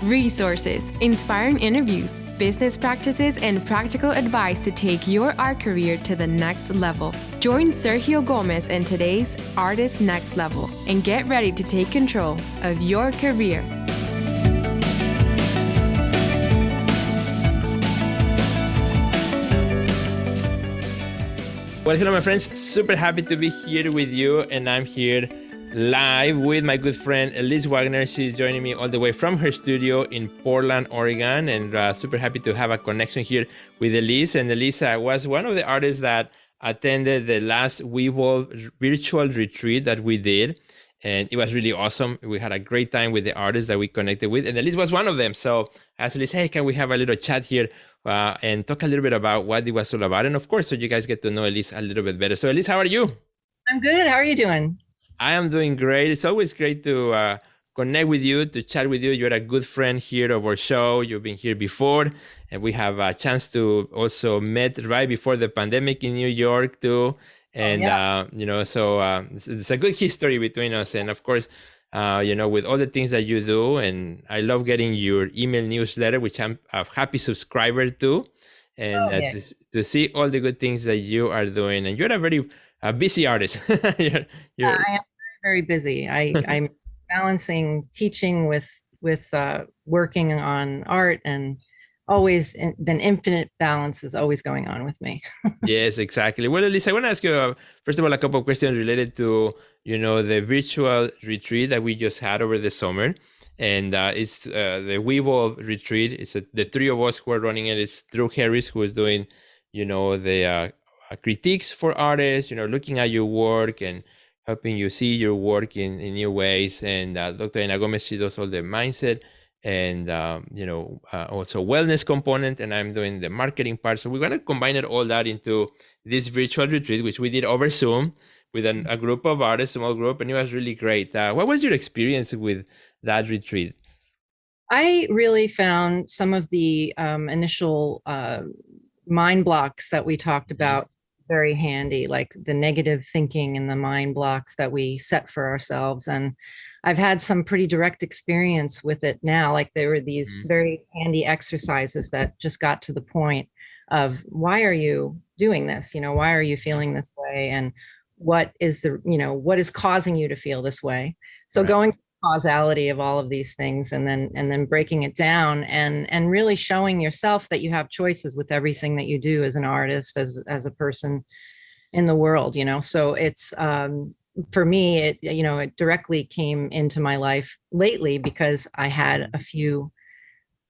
resources, inspiring interviews, business practices, and practical advice to take your art career to the next level. Join Sergio Gomez in today's Artist Next Level and get ready to take control of your career. Well, hello, my friends. Super happy to be here with you, and I'm here live with my good friend Elise Wagner. She's joining me all the way from her studio in Portland, Oregon, and super happy to have a connection here with Elise. And Elise was one of the artists that attended the last Wevolve Virtual Retreat that we did, and it was really awesome. We had a great time with the artists that we connected with, and Elise was one of them. So I asked Elise, hey, can we have a little chat here and talk a little bit about what it was all about? And of course, so you guys get to know Elise a little bit better. So Elise, how are you? I'm good. How are you doing? I am doing great. It's always great to connect with you, to chat with you. You're a good friend here of our show. You've been here before, and we have a chance to also met right before the pandemic in New York too. And, it's a good history between us. And of course, with all the things that you do, and I love getting your email newsletter, which I'm a happy subscriber to, and to see all the good things that you are doing. And you're a very busy artist. I am very busy. I'm balancing teaching with working on art, and then infinite balance is always going on with me. Yes, exactly. Well, Elise, I want to ask you, first of all, a couple of questions related to, the virtual retreat that we just had over the summer. And it's the Wevolve Retreat. It's the three of us who are running it. It's Drew Harris, who is doing, the critiques for artists, looking at your work and helping you see your work in new ways. And Dr. Ana Gomez, she does all the mindset and, also wellness component. And I'm doing the marketing part. So we're going to combine all that into this virtual retreat, which we did over Zoom with a group of artists, small group, and it was really great. What was your experience with that retreat? I really found some of the initial mind blocks that we talked about very handy, like the negative thinking and the mind blocks that we set for ourselves. And I've had some pretty direct experience with it now. Like there were these very handy exercises that just got to the point of, why are you doing this? Why are you feeling this way? And what is what is causing you to feel this way? So going through the causality of all of these things, and then breaking it down and really showing yourself that you have choices with everything that you do as an artist, as a person in the world, So it's for me, it directly came into my life lately because I had a few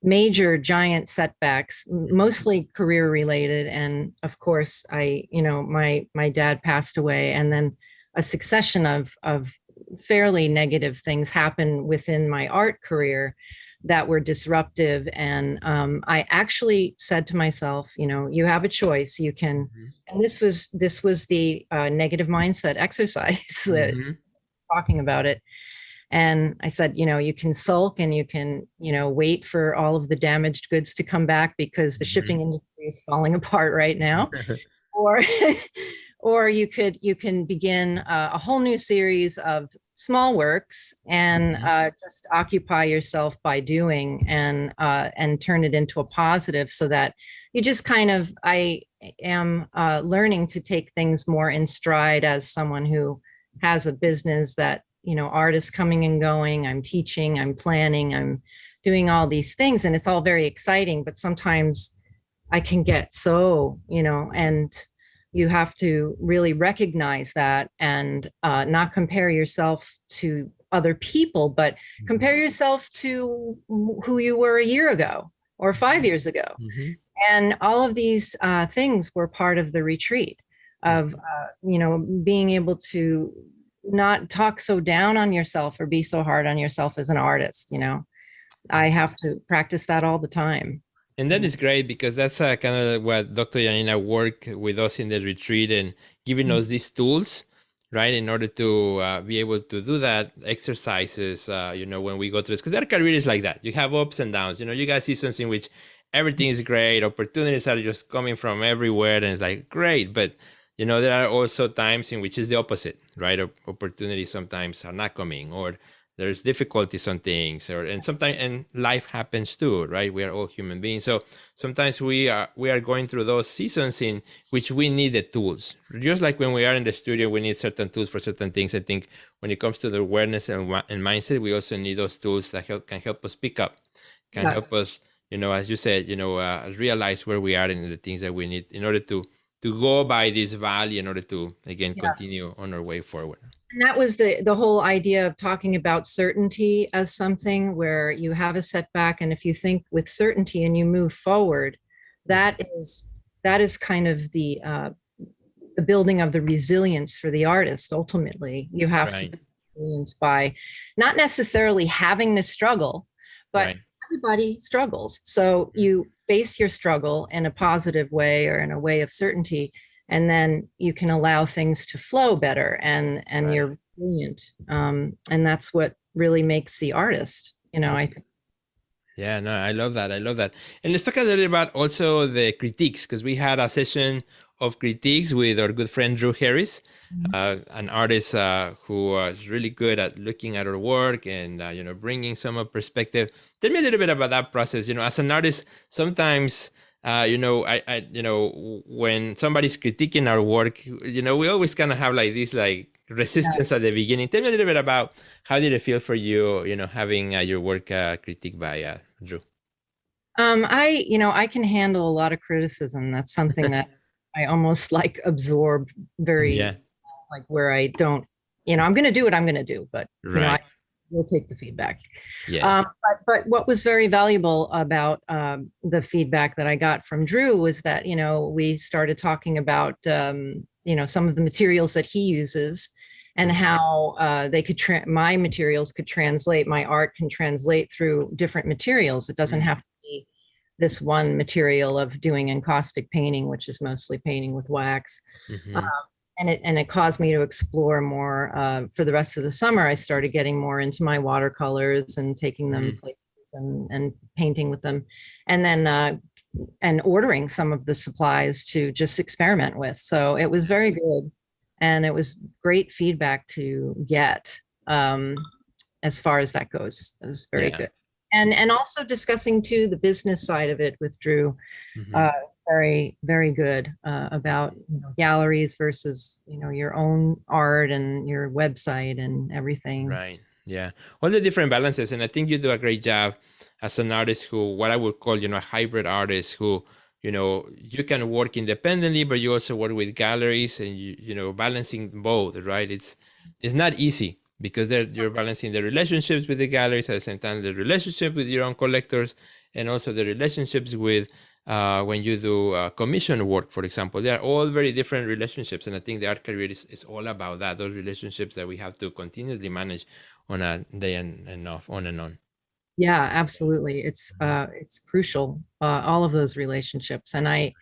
major giant setbacks, mostly career related. And of course, my dad passed away, and then a succession of fairly negative things happened within my art career that were disruptive. And I actually said to myself, you have a choice. You can, and this was the negative mindset exercise that talking about it. And I said, you can sulk and you can, wait for all of the damaged goods to come back because the shipping industry is falling apart right now. Or you can begin a whole new series of small works and just occupy yourself by doing and turn it into a positive, so that you just I am learning to take things more in stride as someone who has a business that, artists coming and going. I'm teaching, I'm planning, I'm doing all these things, and it's all very exciting, but sometimes I can get so, and you have to really recognize that and not compare yourself to other people, but compare yourself to who you were a year ago or 5 years ago. And all of these things were part of the retreat of, being able to not talk so down on yourself or be so hard on yourself as an artist. I have to practice that all the time. And that is great, because that's kind of what Dr. Janina worked with us in the retreat, and giving us these tools, right, in order to be able to do that exercises, when we go through this. Because their career is like that. You have ups and downs. You got seasons in which everything is great. Opportunities are just coming from everywhere, and it's like, great. But, there are also times in which it's the opposite, right? Opportunities sometimes are not coming, or there's difficulties on things, and sometimes, and life happens too, right? We are all human beings. So sometimes we are going through those seasons in which we need the tools. Just like when we are in the studio, we need certain tools for certain things. I think when it comes to the awareness and mindset, we also need those tools that can help us pick up, can help us, as you said, realize where we are and the things that we need in order to go by this valley, in order to, again, continue on our way forward. And that was the whole idea of talking about certainty as something where you have a setback, and if you think with certainty and you move forward, that is kind of the building of the resilience for the artist. Ultimately, you have to be resilience by not necessarily having to struggle, but everybody struggles. So you face your struggle in a positive way or in a way of certainty, and then you can allow things to flow better, and you're brilliant. And that's what really makes the artist, I think. Yeah, no, I love that. And let's talk a little about also the critiques, because we had a session of critiques with our good friend Drew Harris, an artist who is really good at looking at our work and bringing some perspective. Tell me a little bit about that process. As an artist, sometimes when somebody's critiquing our work, we always kind of have like this resistance at the beginning. Tell me a little bit about how did it feel for you, having your work critiqued by Drew. I can handle a lot of criticism. That's something that I almost absorb very, where I don't, I'm going to do what I'm going to do, but I will take the feedback. But what was very valuable about the feedback that I got from Drew was that, we started talking about, some of the materials that he uses, and how my materials could translate, my art can translate through different materials. It doesn't have to be this one material of doing encaustic painting, which is mostly painting with wax. And it caused me to explore more. For the rest of the summer, I started getting more into my watercolors and taking them places and painting with them, and then and ordering some of the supplies to just experiment with. So it was very good, and it was great feedback to get as far as that goes. It was very good. And also discussing too the business side of it with Drew, very, very good about galleries versus your own art and your website and everything. Right. Yeah. All the different balances, and I think you do a great job as an artist who, what I would call a hybrid artist who you can work independently, but you also work with galleries, and you balancing both. Right. It's not easy, because you're balancing the relationships with the galleries, at the same time the relationship with your own collectors, and also the relationships with when you do commission work, for example. They are all very different relationships, and I think the art career is all about that, those relationships that we have to continuously manage on a day and off, on and on. Yeah, absolutely. It's crucial, all of those relationships, and I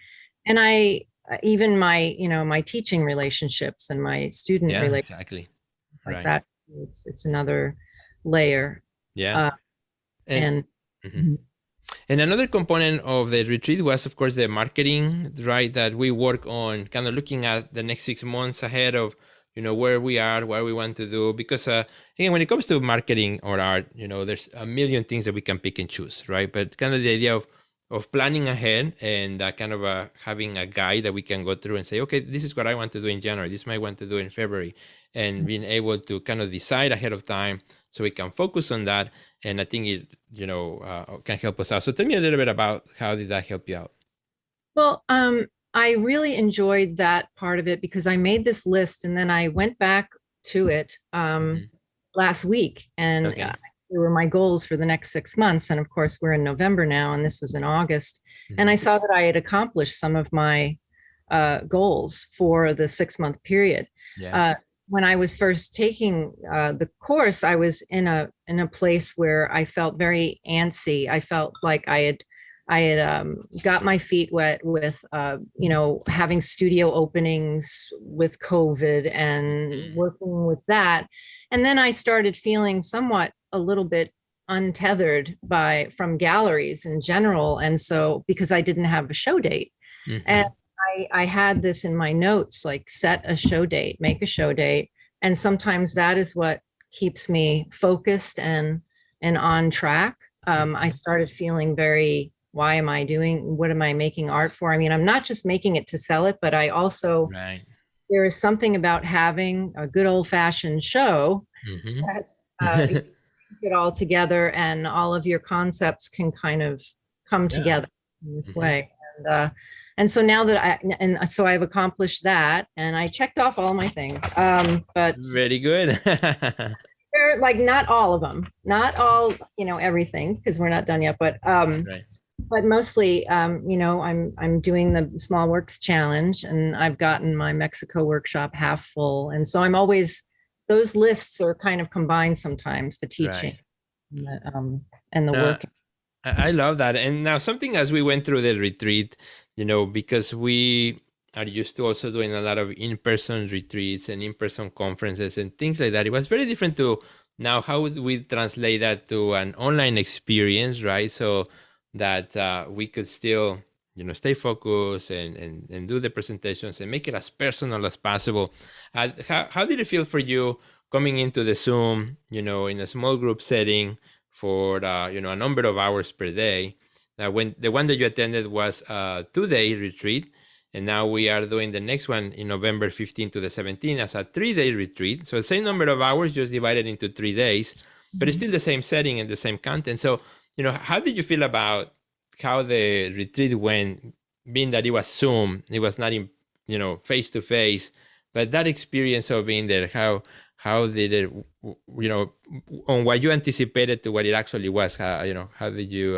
even my my teaching relationships and my student relationships, exactly, like that. It's another layer. And another component of the retreat was, of course, the marketing, right? That we work on kind of looking at the next 6 months ahead of, where we are, what we want to do. Because again, when it comes to marketing or art, there's a million things that we can pick and choose, right? But kind of the idea of planning ahead and kind of having a guide that we can go through and say, okay, this is what I want to do in January. This might want to do in February, and being able to kind of decide ahead of time so we can focus on that. And I think it, can help us out. So tell me a little bit about how did that help you out? Well, I really enjoyed that part of it, because I made this list and then I went back to it last week, and they were my goals for the next 6 months. And of course, we're in November now, and this was in August. And I saw that I had accomplished some of my goals for the 6-month period. When I was first taking the course, I was in a place where I felt very antsy. I felt like I had got my feet wet with having studio openings with COVID and working with that. And then I started feeling somewhat a little bit untethered from galleries in general. And so, because I didn't have a show date, and I had this in my notes, like set a show date, make a show date. And sometimes that is what keeps me focused and on track. I started feeling very, why am I doing, what am I making art for? I mean, I'm not just making it to sell it, but I also, Right. there is something about having a good old fashioned show that it brings it all together, and all of your concepts can kind of come together in this way. And so now that so I've accomplished that, and I checked off all my things. But Very good. they're like, not all of them, not all, everything, because we're not done yet, but Right. but mostly, I'm doing the Small Works Challenge, and I've gotten my Mexico workshop half full, and so I'm always, those lists are kind of combined sometimes, the teaching and the work. I love that. And now something, as we went through the retreat, because we are used to also doing a lot of in-person retreats and in-person conferences and things like that, it was very different to now how would we translate that to an online experience, right? So that we could still, stay focused and do the presentations and make it as personal as possible. How did it feel for you coming into the Zoom, in a small group setting for, a number of hours per day? When the one that you attended was a 2-day retreat, and now we are doing the next one in November 15 to the 17th as a 3-day retreat. So the same number of hours, just divided into 3 days, but it's still the same setting and the same content. So, how did you feel about how the retreat went, being that it was Zoom, it was not in, face to face, but that experience of being there, how did it, on what you anticipated to what it actually was, how did you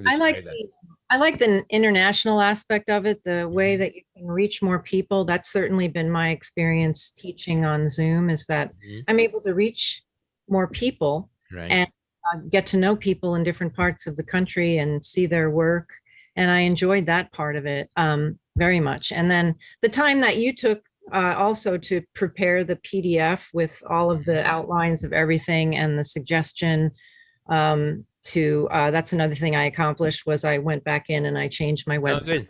describe that? I like the international aspect of it, the way that you can reach more people. That's certainly been my experience teaching on Zoom, is that I'm able to reach more people, right, and get to know people in different parts of the country and see their work. And I enjoyed that part of it very much. And then the time that you took also to prepare the PDF with all of the outlines of everything and the suggestion that's another thing I accomplished, was I went back in and I changed my website.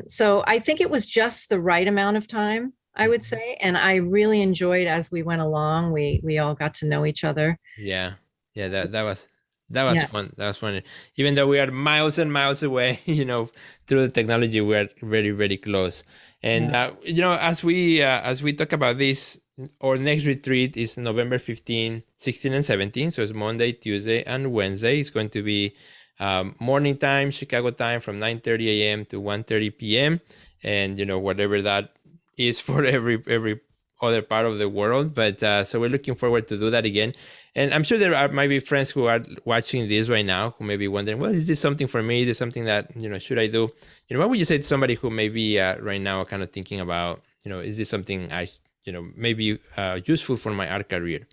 So I think it was just the right amount of time, I would say. And I really enjoyed, as we went along, we all got to know each other. Yeah. That was fun. That was fun. Even though we are miles and miles away, through the technology, we are very, very close. And, as we talk about this, our next retreat is November 15, 16, and 17. So it's Monday, Tuesday, and Wednesday. It's going to be morning time, Chicago time, from 9:30 a.m. to 1:30 p.m. And, whatever that is for every other part of the world. But so we're looking forward to do that again. And I'm sure there might be friends who are watching this right now who may be wondering, well, is this something for me? Is this something that, should I do? What would you say to somebody who may be right now kind of thinking about, is this something I maybe useful for my art career?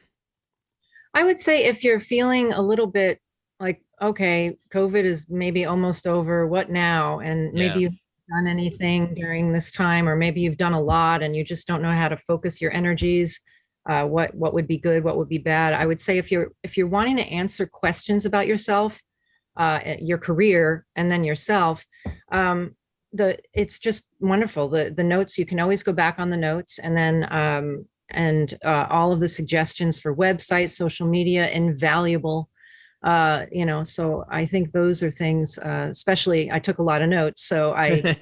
I would say, if you're feeling a little bit like, okay, COVID is maybe almost over, what now? And maybe you've done anything during this time, or maybe you've done a lot and you just don't know how to focus your energies. What would be good, what would be bad? I would say, if you're wanting to answer questions about yourself, your career, and then yourself, it's just wonderful. The notes, you can always go back on the notes, and then all of the suggestions for websites, social media, invaluable. So I think those are things, especially, I took a lot of notes, so I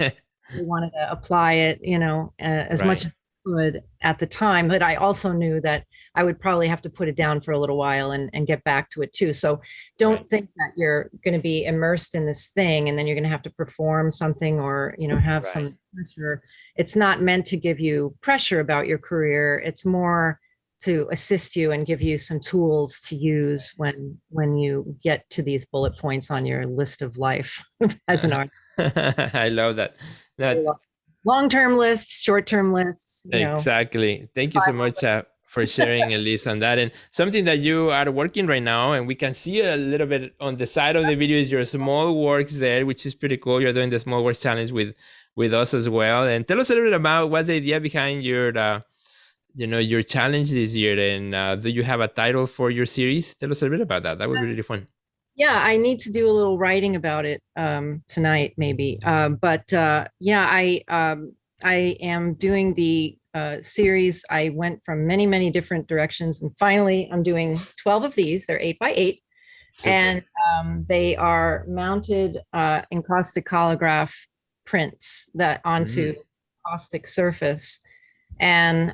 wanted to apply it, as much as I could at the time. But I also knew that I would probably have to put it down for a little while and get back to it too. So don't think that you're going to be immersed in this thing and then you're going to have to perform something, or, have some pressure. It's not meant to give you pressure about your career. It's more to assist you and give you some tools to use when you get to these bullet points on your list of life as an artist. I love that. Long-term lists, short-term lists. Exactly. Thank you so much for sharing, Elise, on that. And something that you are working right now, and we can see a little bit on the side of the video, is your small works there, which is pretty cool. You're doing the small works challenge with us as well. And tell us a little bit about what's the idea behind your your challenge this year, and do you have a title for your series? Tell us a bit about that. That would be really fun. Yeah, I need to do a little writing about it tonight, maybe. I am doing the series. I went from many, many different directions. And finally, I'm doing 12 of these. They're 8x8. Super. And they are mounted encaustic holograph prints that onto caustic surface. And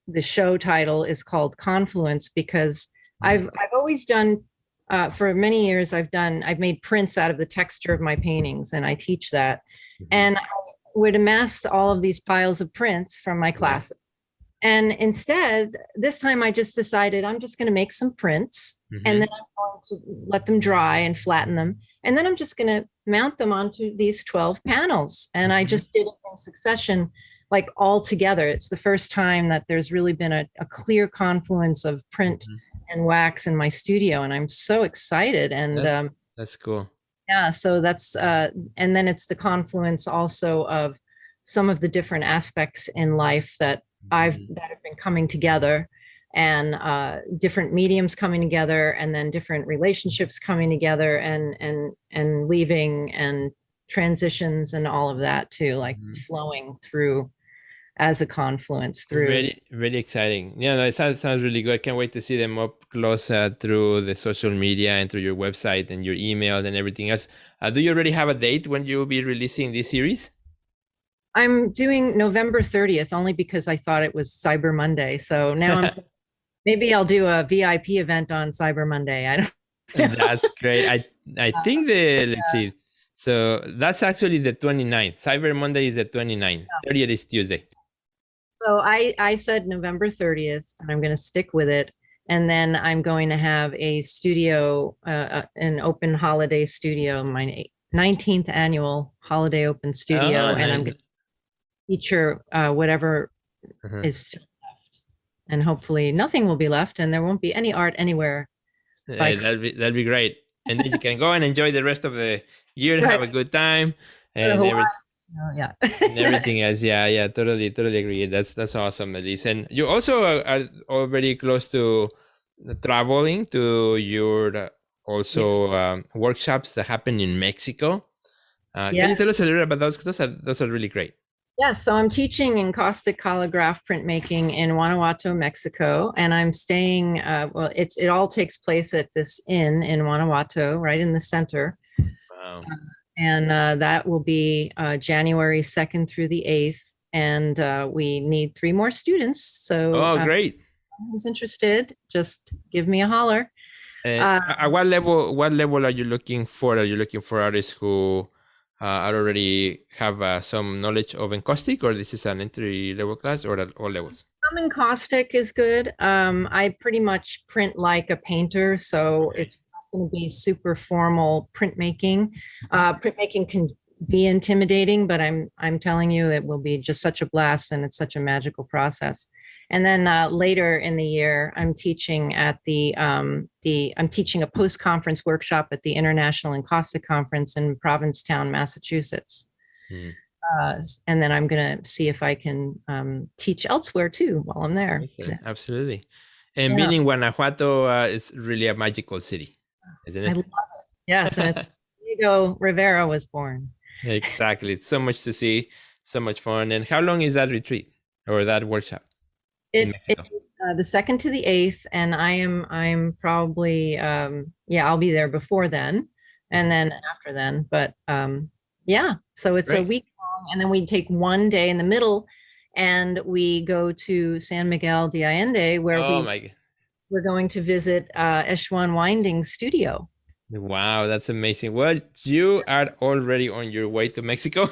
the show title is called Confluence because I've always done for many years I've made prints out of the texture of my paintings, and I teach that. And I would amass all of these piles of prints from my classes. And instead, this time I just decided I'm just going to make some prints and then I'm going to let them dry and flatten them. And then I'm just going to mount them onto these 12 panels. And I just did it in succession, like all together. It's the first time that there's really been a clear confluence of print and wax in my studio. And I'm so excited. And that's cool. Yeah, so that's, and then it's the confluence also of some of the different aspects in life that have been coming together, and different mediums coming together, and then different relationships coming together, and leaving, and transitions, and all of that too, like flowing through as a confluence through. Very, very exciting. Yeah, no, it sounds really good. I can't wait to see them up close through the social media and through your website and your emails and everything else. Do you already have a date when you'll be releasing this series? I'm doing November 30th only because I thought it was Cyber Monday. So now maybe I'll do a VIP event on Cyber Monday. I don't. That's great. I think let's see. So that's actually the 29th. Cyber Monday is the 29th. 30th is Tuesday. So I said November 30th, and I'm going to stick with it. And then I'm going to have a studio, an open holiday studio, my 19th annual holiday open studio. And I'm going to feature whatever is still left, and hopefully nothing will be left, and there won't be any art anywhere. That'd be great. And then you can go and enjoy the rest of the year, have a good time, and and everything else. Yeah, totally agree. That's awesome, Elise. And you also are already close to traveling to your workshops that happen in Mexico. Can you tell us a little about those? Those are really great. Yes, so I'm teaching encaustic holograph printmaking in Guanajuato, Mexico, and I'm staying. It all takes place at this inn in Guanajuato, right in the center. Wow. And that will be January 2nd through the 8th, and we need 3 more students. So, great! Who's interested? Just give me a holler. At what level are you looking for? Are you looking for artists who already have some knowledge of encaustic, or this is an entry level class, or at all levels? Some encaustic is good. I pretty much print like a painter, so it's not going to be super formal printmaking. Printmaking can be intimidating, but I'm telling you, it will be just such a blast, and it's such a magical process. And then later in the year, I'm teaching at I'm teaching a post-conference workshop at the International Encaustic Conference in Provincetown, Massachusetts. And then I'm going to see if I can teach elsewhere too while I'm there. Absolutely. And being in Guanajuato is really a magical city, isn't it? I love it. Yes, and it's Diego Rivera was born. Exactly. It's so much to see, so much fun. And how long is that retreat or that workshop? It's the 2nd to the 8th, and I'm probably I'll be there before then, and then after then. But so it's a week long, and then we take one day in the middle, and we go to San Miguel de Allende, where we're going to visit Eschwan Winding's studio. Wow, that's amazing. Well, you are already on your way to Mexico,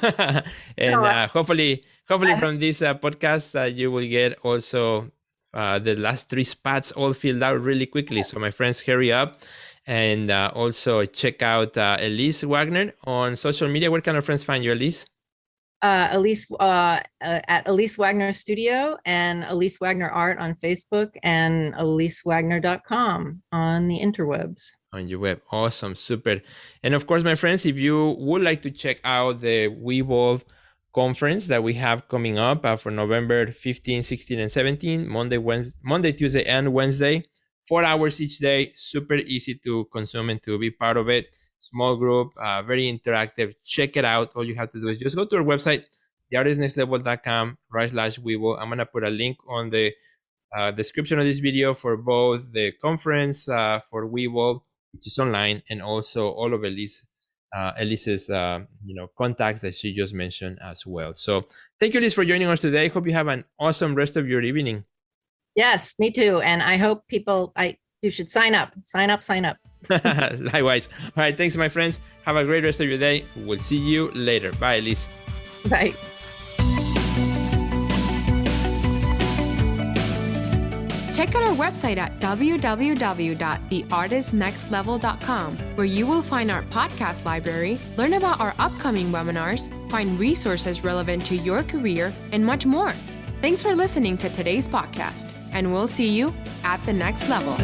and hopefully from this podcast you will get also the last 3 spots all filled out really quickly. So my friends, hurry up, and also check out Elise Wagner on social media. Where can our friends find you, Elise? Elise at Elise Wagner Studio, and Elise Wagner Art on Facebook, and elisewagner.com on the interwebs. On your web. Awesome. Super. And of course, my friends, if you would like to check out the Wevolve conference that we have coming up for November 15, 16, and 17, Monday, Tuesday, and Wednesday, 4 hours each day, super easy to consume and to be part of it. Small group, very interactive. Check it out. All you have to do is just go to our website, theartistnextlevel.com/Wevolve. I'm going to put a link on the description of this video for both the conference for Wevolve, which is online, and also all of Elise's contacts that she just mentioned as well. So thank you, Elise, for joining us today. Hope you have an awesome rest of your evening. Yes, me too. And I hope you should sign up. Likewise. All right. Thanks, my friends. Have a great rest of your day. We'll see you later. Bye, Elise. Bye. Check out our website at www.theartistnextlevel.com, where you will find our podcast library, learn about our upcoming webinars, find resources relevant to your career, and much more. Thanks for listening to today's podcast, and we'll see you at the next level.